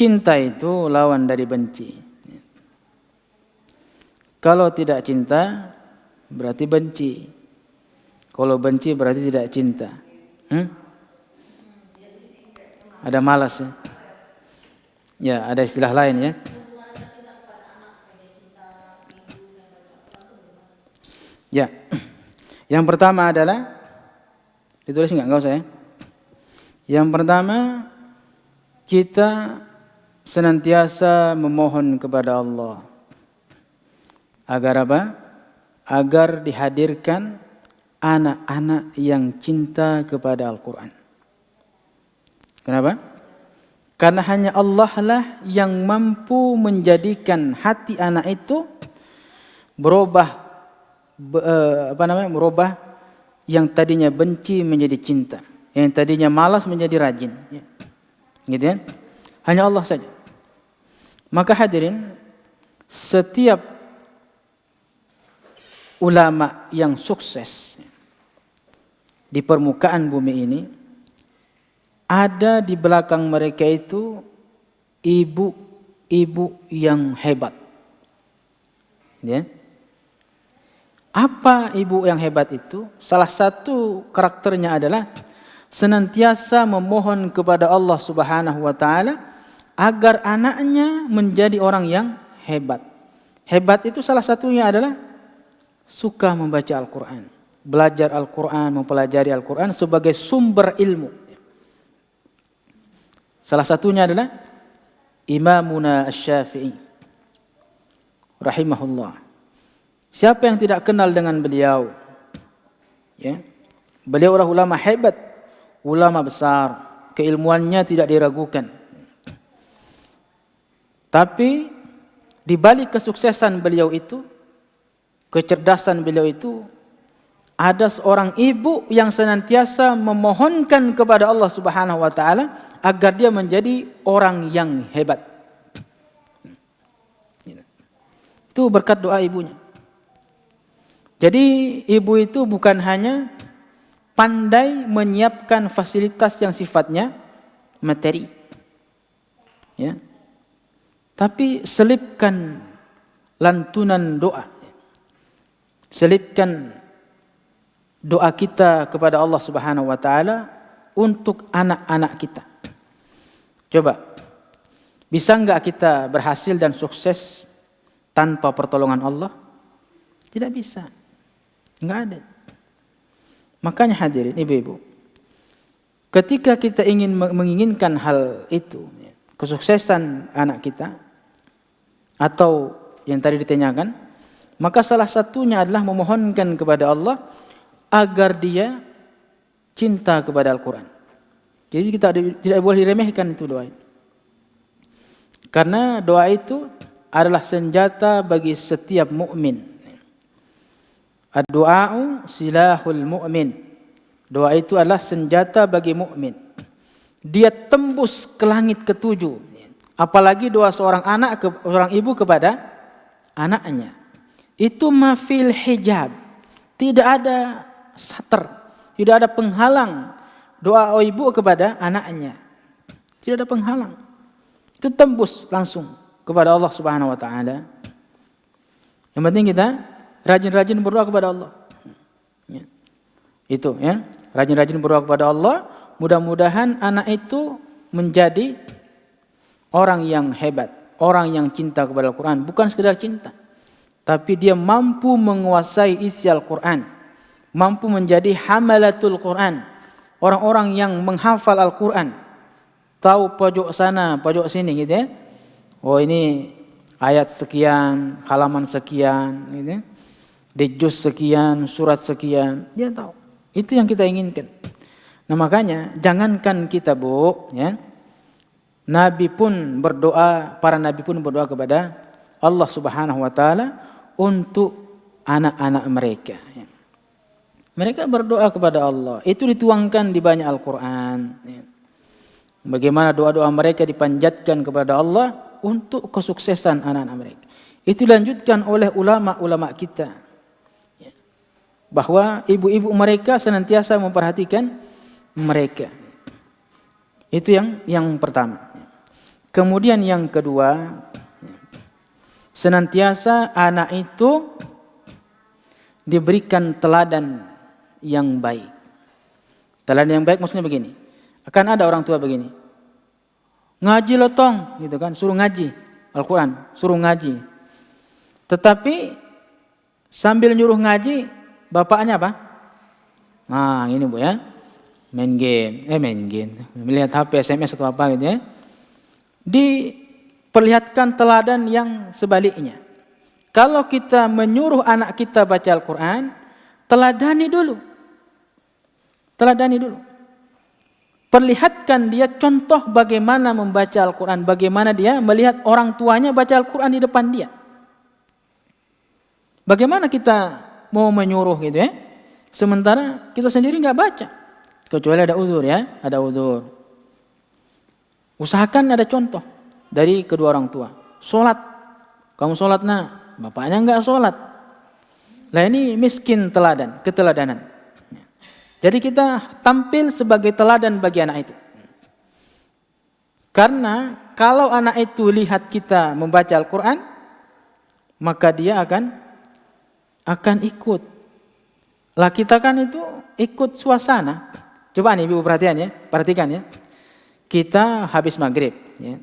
cinta itu lawan dari benci. Kalau tidak cinta berarti benci. Kalau benci berarti tidak cinta. Ada malas ya. Ya, ada istilah lain ya. Ya. Yang pertama adalah ditulis enggak usah ya. Yang pertama, kita senantiasa memohon kepada Allah agar apa? Agar dihadirkan anak-anak yang cinta kepada Al-Quran. Kenapa? Karena hanya Allah lah yang mampu menjadikan hati anak itu berubah yang tadinya benci menjadi cinta, yang tadinya malas menjadi rajin, ya. Gitu ya. Hanya Allah saja. Maka hadirin, setiap ulama yang sukses di permukaan bumi ini, ada di belakang mereka itu ibu-ibu yang hebat. Ya. Apa ibu yang hebat itu? Salah satu karakternya adalah senantiasa memohon kepada Allah Subhanahu wa taala agar anaknya menjadi orang yang hebat. Hebat itu salah satunya adalah suka membaca Al-Quran, belajar Al-Quran, mempelajari Al-Quran sebagai sumber ilmu. Salah satunya adalah Imamuna Asy-Syafi'i rahimahullah. Siapa yang tidak kenal dengan beliau? Ya. Beliau adalah ulama hebat, ulama besar, keilmuannya tidak diragukan. Tapi di balik kesuksesan beliau itu, kecerdasan beliau itu, ada seorang ibu yang senantiasa memohonkan kepada Allah Subhanahu wa taala agar dia menjadi orang yang hebat. Itu berkat doa ibunya. Jadi ibu itu bukan hanya pandai menyiapkan fasilitas yang sifatnya materi, ya, tapi selipkan lantunan doa, selipkan doa kita kepada Allah Subhanahu wa taala untuk anak-anak kita. Coba, bisa enggak kita berhasil dan sukses tanpa pertolongan Allah? Tidak bisa. Enggak ada. Makanya hadirin ibu-ibu, ketika kita menginginkan hal itu, kesuksesan anak kita atau yang tadi ditanyakan, maka salah satunya adalah memohonkan kepada Allah agar dia cinta kepada Al-Quran. Jadi kita tidak boleh diremehkan itu doa itu. Karena doa itu adalah senjata bagi setiap mukmin. Ad-du'a'u silahul mu'min. Doa itu adalah senjata bagi mukmin. Dia tembus ke langit ketujuh. Apalagi doa seorang ibu kepada anaknya. Itu mafil hijab. Tidak ada sater, tidak ada penghalang doa ibu kepada anaknya. Tidak ada penghalang. Itu tembus langsung kepada Allah Subhanahu wa taala. Yang penting kita rajin-rajin berdoa kepada Allah. Ya. Itu ya, rajin-rajin berdoa kepada Allah, mudah-mudahan anak itu menjadi orang yang hebat, orang yang cinta kepada Al-Quran. Bukan sekedar cinta, tapi dia mampu menguasai isi Al-Quran, mampu menjadi hamalatul Quran, orang-orang yang menghafal Al-Quran, tahu pojok sana, pojok sini gitu ya. Oh ini ayat sekian, halaman sekian gitu ya. Di juz sekian, surat sekian, dia tahu. Itu yang kita inginkan. Nah makanya jangankan kita Bu, ya, Nabi pun berdoa, para Nabi pun berdoa kepada Allah Subhanahu wa taala untuk anak-anak mereka. Ya. Mereka berdoa kepada Allah. Itu dituangkan di banyak Al-Quran. Ya. Bagaimana doa-doa mereka dipanjatkan kepada Allah untuk kesuksesan anak-anak mereka. Itu dilanjutkan oleh ulama-ulama kita. Bahwa ibu-ibu mereka senantiasa memperhatikan mereka. Itu yang pertama. Kemudian yang kedua, senantiasa anak itu diberikan teladan yang baik. Teladan yang baik maksudnya begini. Akan ada orang tua begini. Ngaji lo tong, gitu kan, suruh ngaji Al-Quran, suruh ngaji. Tetapi sambil nyuruh ngaji, bapaknya apa? Nah, ini Bu ya. Main game, melihat HP, SMS atau apa gitu ya. Diperlihatkan teladan yang sebaliknya. Kalau kita menyuruh anak kita baca Al-Quran, teladani dulu. Perlihatkan dia contoh bagaimana membaca Al-Quran, bagaimana dia melihat orang tuanya baca Al-Quran di depan dia. Bagaimana kita mau menyuruh gitu ya, sementara kita sendiri nggak baca, kecuali ada uzur ya, ada uzur. Usahakan ada contoh dari kedua orang tua. Sholat, kamu sholat nak, bapaknya nggak sholat. Lah ini miskin teladan, keteladanan. Jadi kita tampil sebagai teladan bagi anak itu. Karena kalau anak itu lihat kita membaca Al-Quran, maka dia akan ikut. Lah kita kan itu ikut suasana. Coba nih Ibu perhatikan ya. Kita habis maghrib, ya,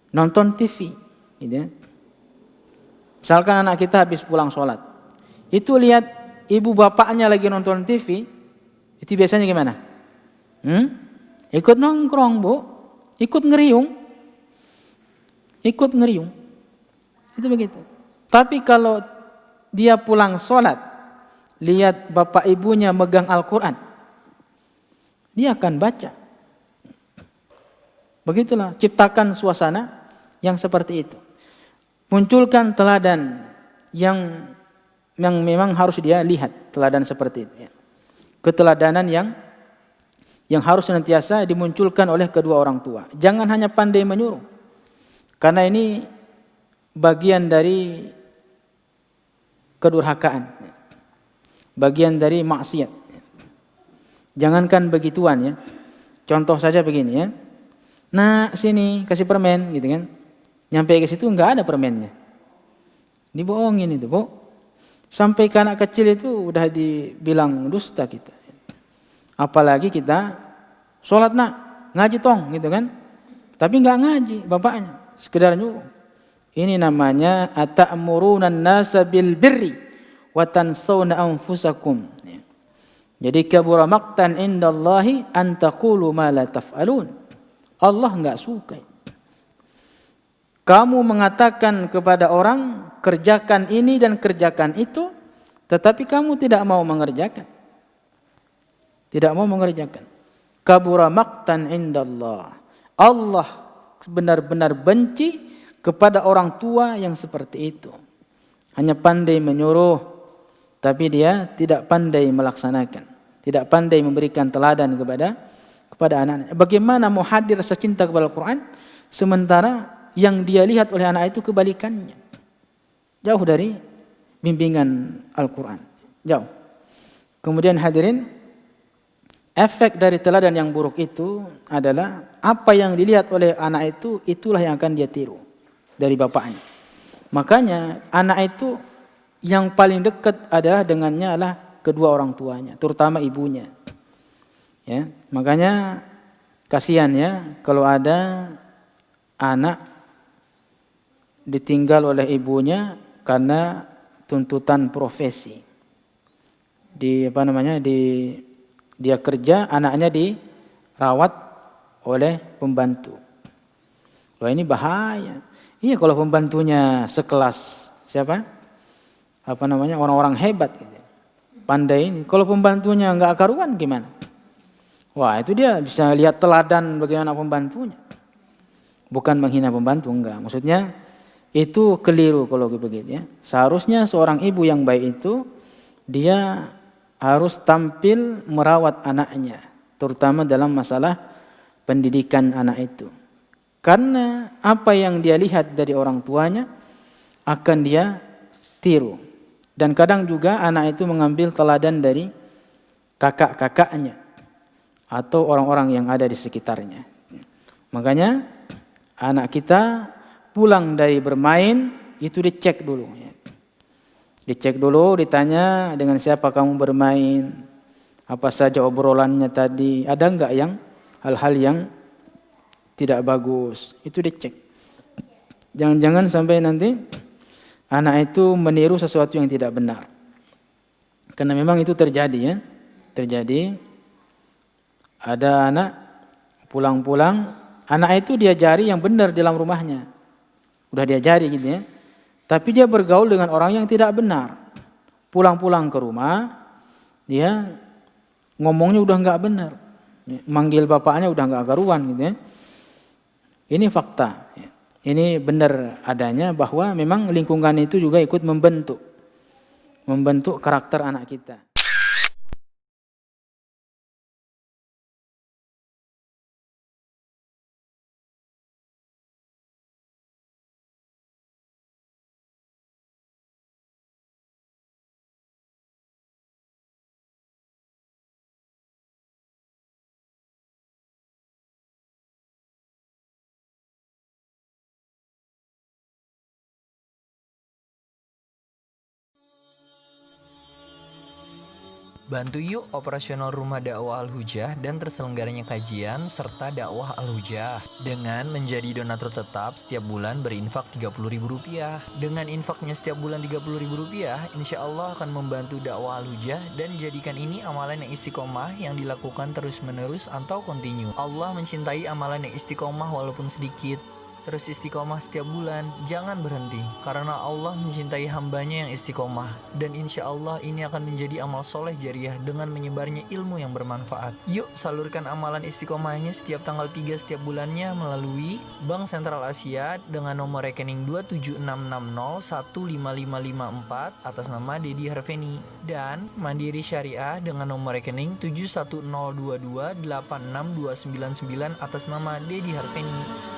nonton TV, gitu ya. Misalkan anak kita habis pulang sholat, itu lihat ibu bapaknya lagi nonton TV, itu biasanya gimana? Ikut nongkrong Bu, ikut ngeriung. Itu begitu. Tapi kalau dia pulang sholat, lihat bapak ibunya megang Al-Quran, dia akan baca. Begitulah, ciptakan suasana yang seperti itu. Munculkan teladan yang memang harus dia lihat, teladan seperti itu ya. Keteladanan yang harus senantiasa dimunculkan oleh kedua orang tua. Jangan hanya pandai menyuruh, karena ini bagian dari kedurhakaan, bagian dari maksiat. Jangankan begituan ya. Contoh saja begini ya. Nah, sini kasih permen gitu kan. Nyampe ke situ enggak ada permennya. Dibohongin itu, Bu. Sampai ke anak kecil itu udah dibilang dusta kita. Apalagi kita sholat nak, ngaji tong gitu kan. Tapi enggak ngaji bapaknya, sekedar nyuruh. Ini namanya ata'murunan nasa bil birri wa tansawna anfusakum. Jadi kabura maqtan indallahi an taqulu ma la taf'alun. Allah enggak suka. Kamu mengatakan kepada orang kerjakan ini dan kerjakan itu, tetapi kamu tidak mau mengerjakan. Tidak mau mengerjakan. Kabura maqtan indallah. Allah benar-benar benci kepada orang tua yang seperti itu. Hanya pandai menyuruh, tapi dia tidak pandai melaksanakan. Tidak pandai memberikan teladan kepada anak-anak. Bagaimana mau hadir rasa cinta kepada Al-Quran, sementara yang dia lihat oleh anak itu kebalikannya. Jauh dari bimbingan Al-Quran. Jauh. Kemudian hadirin, efek dari teladan yang buruk itu adalah apa yang dilihat oleh anak itu, itulah yang akan dia tiru dari bapaknya. Makanya anak itu yang paling dekat adalah dengannya adalah kedua orang tuanya, terutama ibunya. Ya, makanya kasihan ya kalau ada anak ditinggal oleh ibunya karena tuntutan profesi. Dia kerja, anaknya dirawat oleh pembantu. Wah, ini bahaya. Iya, kalau pembantunya sekelas siapa? Orang-orang hebat gitu. Pandai ini. Kalau pembantunya enggak karuan gimana? Wah, itu dia bisa lihat teladan bagaimana pembantunya. Bukan menghina pembantu, enggak. Maksudnya itu keliru kalau begitu ya. Seharusnya seorang ibu yang baik itu dia harus tampil merawat anaknya, terutama dalam masalah pendidikan anak itu. Karena apa yang dia lihat dari orang tuanya akan dia tiru. Dan kadang juga anak itu mengambil teladan dari kakak-kakaknya atau orang-orang yang ada di sekitarnya. Makanya Anak kita pulang dari bermain, itu dicek dulu. Dicek dulu, ditanya dengan siapa kamu bermain, apa saja obrolannya tadi, ada enggak yang hal-hal yang tidak bagus, itu dicek. Jangan-jangan sampai nanti anak itu meniru sesuatu yang tidak benar. Karena memang itu terjadi ya. Terjadi ada anak pulang-pulang, anak itu diajari yang benar di dalam rumahnya. Udah diajari gitu ya. Tapi dia bergaul dengan orang yang tidak benar. Pulang-pulang ke rumah, dia ngomongnya udah enggak benar. Manggil bapaknya udah enggak karuan gitu ya. Ini fakta. Ini benar adanya bahwa memang lingkungan itu juga ikut membentuk karakter anak kita. Bantu yuk operasional rumah dakwah Al-Hujah dan terselenggaranya kajian serta dakwah Al-Hujah dengan menjadi donatur tetap setiap bulan berinfak Rp30.000. Dengan infaknya setiap bulan Rp30.000, insya Allah akan membantu dakwah Al-Hujah dan jadikan ini amalan yang istiqomah yang dilakukan terus-menerus atau kontinu. Allah mencintai amalan yang istiqomah walaupun sedikit. Terus istiqomah setiap bulan, jangan berhenti, karena Allah mencintai hambanya yang istiqomah, dan insya Allah ini akan menjadi amal soleh jariah dengan menyebarnya ilmu yang bermanfaat. Yuk salurkan amalan istiqomahnya setiap tanggal 3 setiap bulannya melalui Bank Sentral Asia dengan nomor rekening 27660155554 atas nama Dedi Harveni, dan Mandiri Syariah dengan nomor rekening 71022862999 atas nama Dedi Harveni.